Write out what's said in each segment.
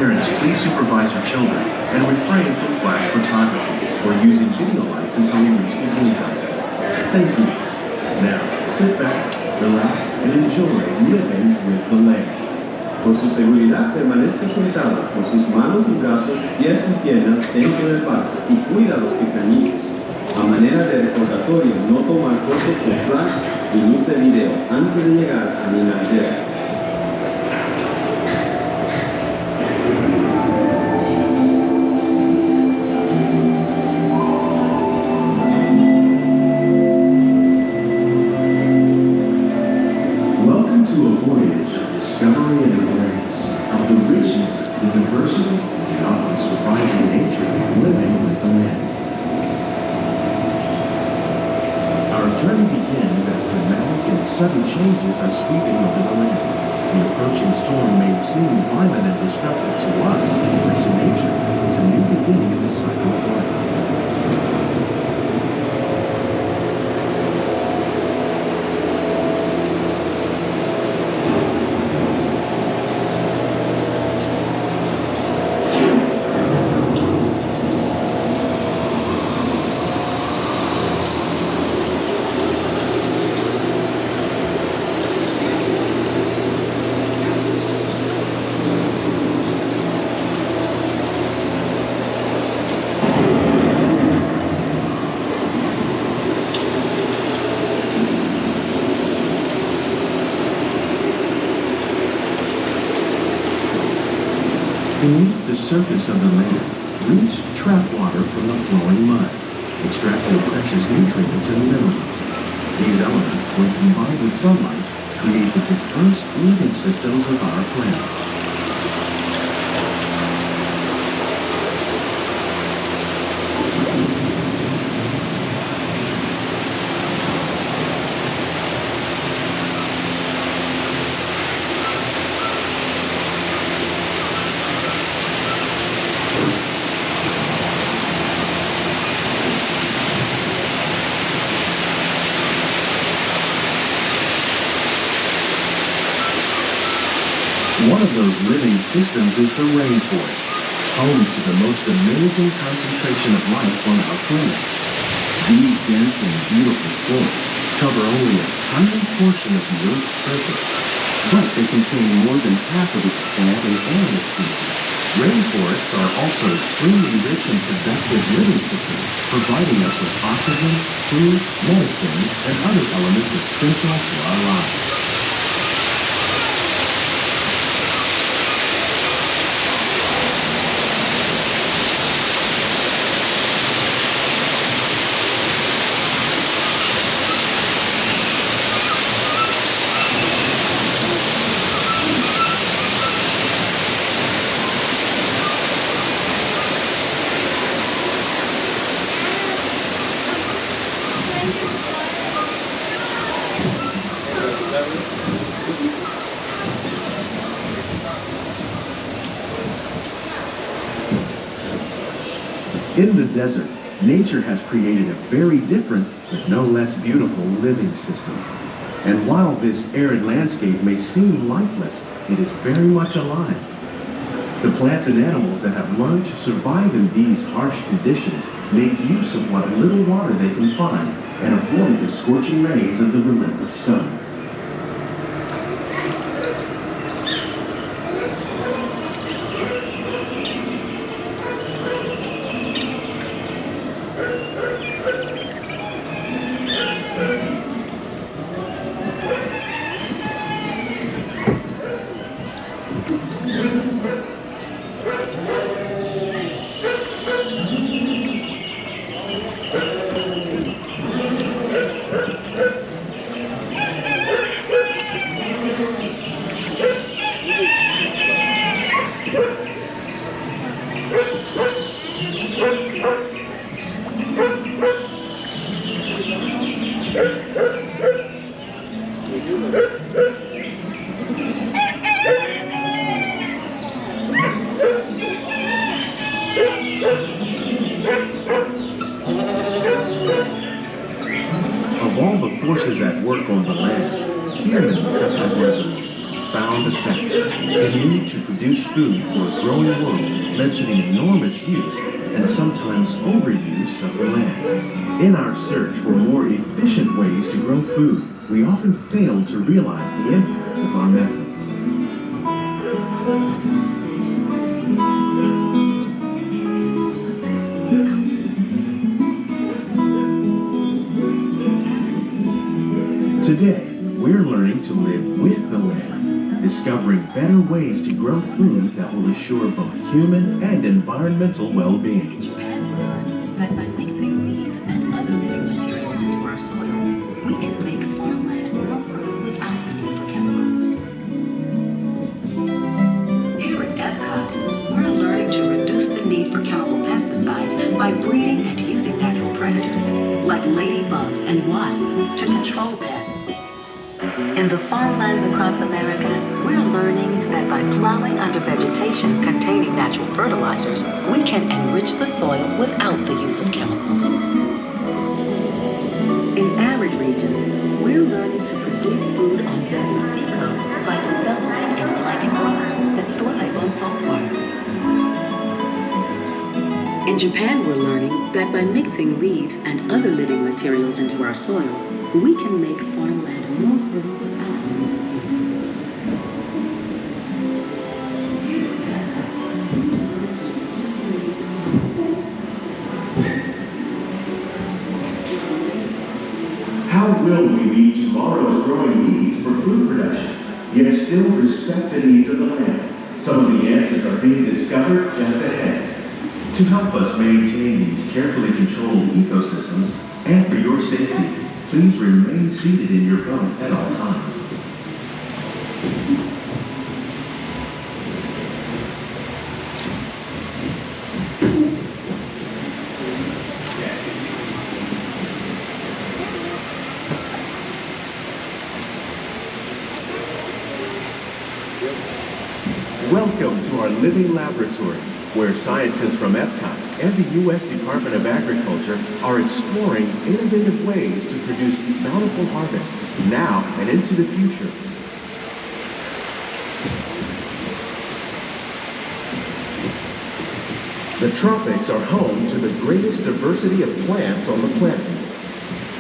Parents, please supervise your children and refrain from flash photography or using video lights until we reach the greenhouses. Thank you. Now, sit back, relax, and enjoy living with the land. Por su seguridad, permanezca sentado con sus manos y brazos, pies y piernas dentro del parque y cuida a los pequeñitos. A manera de recordatorio, no tomar fotos con flash y luz de video antes de llegar a mi aldea. Welcome to a voyage of discovery and awareness of the richness, the diversity, and often surprising nature of living with the land. Our journey begins as dramatic and sudden changes are sweeping over the land. The approaching storm may seem violent and destructive to us, but to nature, it's a new beginning in this cycle of life. Beneath the surface of the land, roots trap water from the flowing mud, extracting precious nutrients and minerals. These elements, when combined with sunlight, create the diverse living systems of our planet. One of those living systems is the rainforest, home to the most amazing concentration of life on our planet. These dense and beautiful forests cover only a tiny portion of the Earth's surface, but they contain more than half of its plant and animal species. Rainforests are also extremely rich and productive living systems, providing us with oxygen, food, medicines, and other elements essential to our lives. In the desert, nature has created a very different, but no less beautiful living system. And while this arid landscape may seem lifeless, it is very much alive. The plants and animals that have learned to survive in these harsh conditions make use of what little water they can find and avoid the scorching rays of the relentless sun. Of all the forces at work on the land, humans have had one of the most profound effects. The need to produce food for a growing world led to the enormous use and sometimes overuse of the land. In our search for more efficient ways to grow food, we often fail to realize the impact of our methods. Today, we're learning to live with the land, discovering better ways to grow food that will assure both human and environmental well-being. That by mixing leaves and other living materials into our soil, we can make farmland more fertile without the need for chemicals. Here at EPCOT, we're learning to reduce the need for chemical pesticides by breeding and using natural predators, like ladybugs and wasps, to control pests. In the farmlands across America, we're learning that by plowing under vegetation containing natural fertilizers, we can enrich the soil without the use of chemicals. In arid regions, we're learning to produce food on desert seacoasts by developing and planting crops that thrive on salt water. In Japan, we're learning that by mixing leaves and other living materials into our soil, we can make farmland more fertile without the need for chemicals. How will we meet tomorrow's growing needs for food production, yet still respect the needs of the land? Some of the answers are being discovered just ahead. To help us maintain these carefully controlled ecosystems, and for your safety, please remain seated in your boat at all times. Welcome to our living laboratories, where scientists from EPCOT and the U.S. Department of Agriculture are exploring innovative ways to produce bountiful harvests now and into the future. The tropics are home to the greatest diversity of plants on the planet.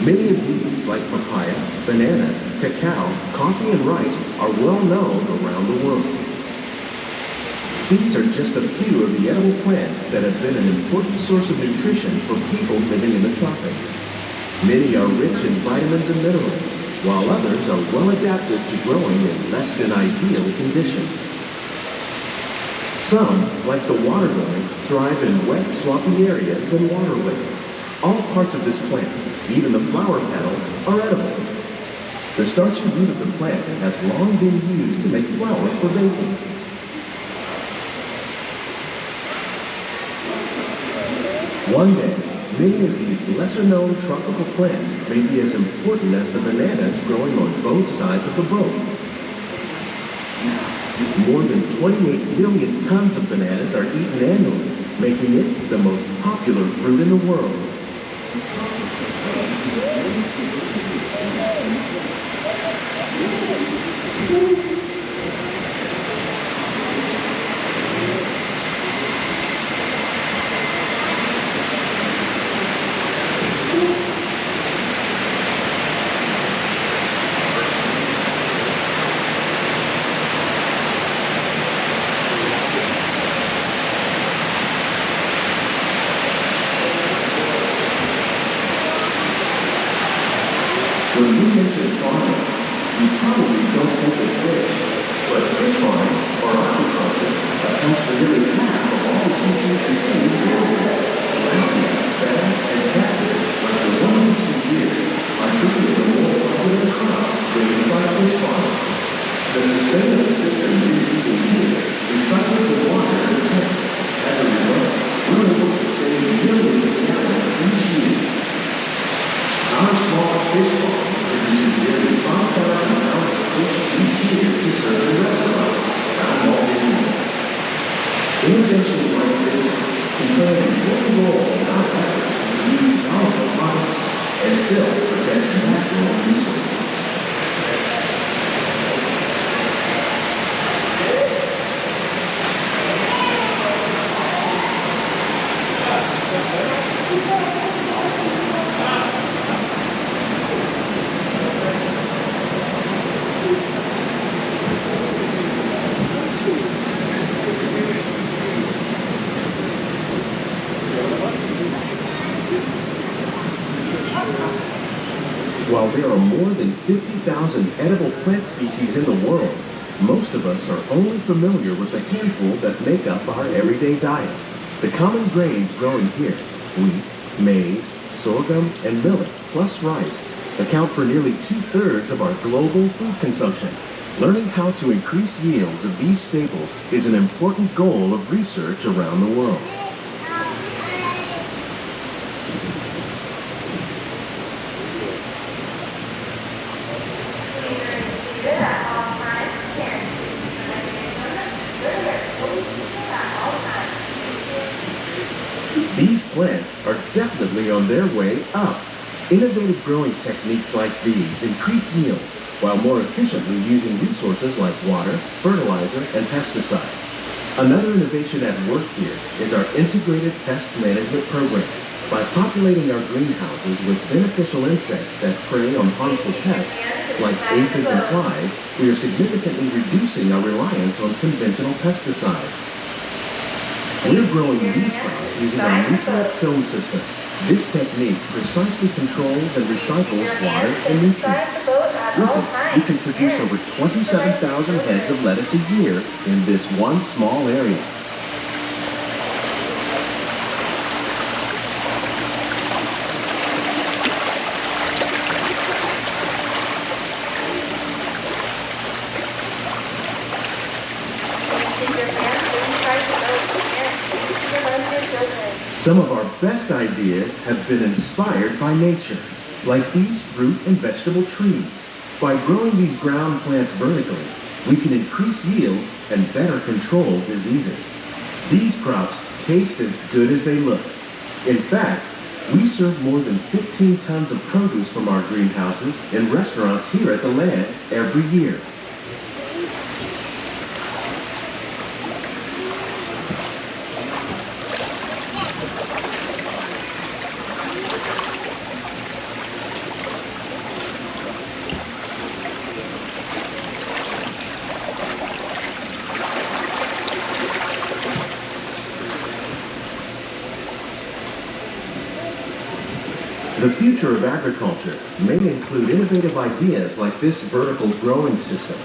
Many of these, like papaya, bananas, cacao, coffee, and rice, are well known around the world. These are just a few of the edible plants that have been an important source of nutrition for people living in the tropics. Many are rich in vitamins and minerals, while others are well adapted to growing in less than ideal conditions. Some, like the water lily, thrive in wet, swampy areas and waterways. All parts of this plant, even the flower petals, are edible. The starchy root of the plant has long been used to make flour for baking. One day, many of these lesser-known tropical plants may be as important as the bananas growing on both sides of the boat. More than 28 million tons of bananas are eaten annually, making it the most popular fruit in the world. When we mention farming, you probably don't think of fish, but fish farming, or aquaculture, accounts for nearly half of all the seafood consumed worldwide. Tilapia, bass, and catfish, like the ones you see here, are three of the more popular crops raised by fish farmers. The sustainable system we're using here recycles the water in the tanks. As a result, we're able to save millions of gallons each year. Our small fish farm produces nearly 5,000 pounds of fish each year to serve in restaurants around Walt Disney. Innovations like this can play an important more than 50,000 edible plant species in the world, most of us are only familiar with the handful that make up our everyday diet. The common grains growing here, wheat, maize, sorghum, and millet, plus rice, account for nearly 2/3 of our global food consumption. Learning how to increase yields of these staples is an important goal of research around the world. These plants are definitely on their way up. Innovative growing techniques like these increase yields while more efficiently using resources like water, fertilizer, and pesticides. Another innovation at work here is our integrated pest management program. By populating our greenhouses with beneficial insects that prey on harmful pests like aphids and flies, we are significantly reducing our reliance on conventional pesticides. We're growing these crops using our nutrient film system. This technique precisely controls and recycles water and nutrients. With it, we can produce over 27,000 heads of lettuce a year in this one small area. Some of our best ideas have been inspired by nature, like these fruit and vegetable trees. By growing these ground plants vertically, we can increase yields and better control diseases. These crops taste as good as they look. In fact, we serve more than 15 tons of produce from our greenhouses in restaurants here at the land every year. The future of agriculture may include innovative ideas like this vertical growing system.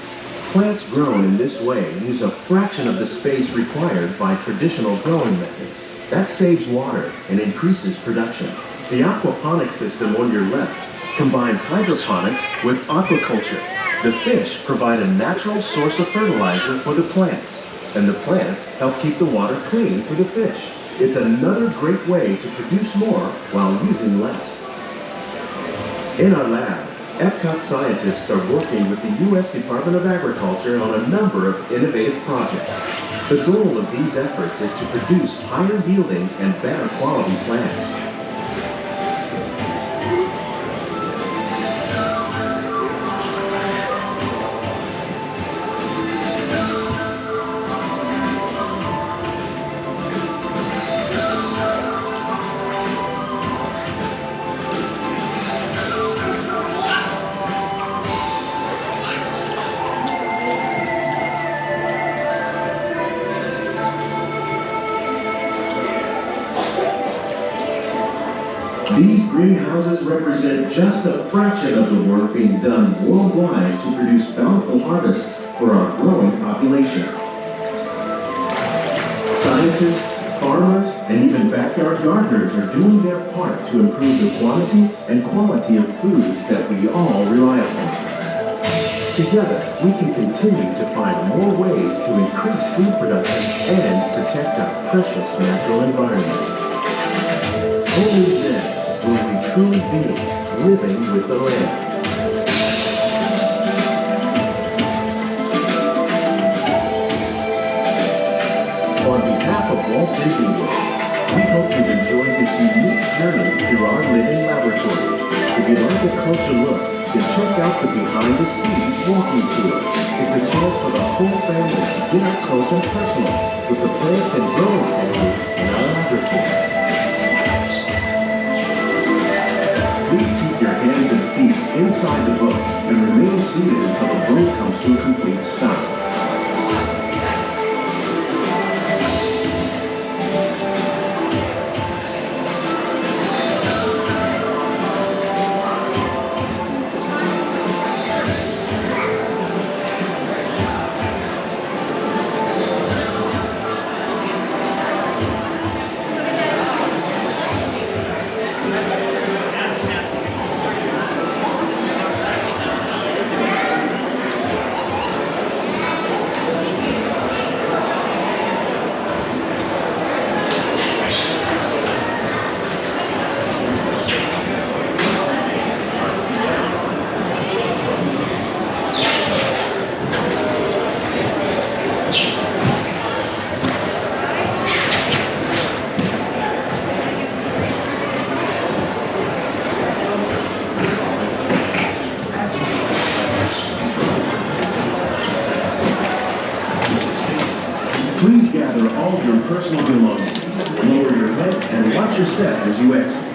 Plants grown in this way use a fraction of the space required by traditional growing methods. That saves water and increases production. The aquaponics system on your left combines hydroponics with aquaculture. The fish provide a natural source of fertilizer for the plants, and the plants help keep the water clean for the fish. It's another great way to produce more while using less. In our lab, EPCOT scientists are working with the U.S. Department of Agriculture on a number of innovative projects. The goal of these efforts is to produce higher yielding and better quality plants. These greenhouses represent just a fraction of the work being done worldwide to produce bountiful harvests for our growing population. Scientists, farmers, and even backyard gardeners are doing their part to improve the quantity and quality of foods that we all rely upon. Together, we can continue to find more ways to increase food production and protect our precious natural environment. Only then will we truly be living with the land. On behalf of Walt Disney World, we hope you've enjoyed this unique journey through our living laboratories. If you'd like a closer look, then check out the Behind the Scenes walking tour. It's a chance for the whole family to get up close and personal with the plants and growing techniques in our laboratory. Please keep your hands and feet inside the boat and remain seated until the boat comes to a complete stop. personal belongings. Lower your head and watch your step as you exit.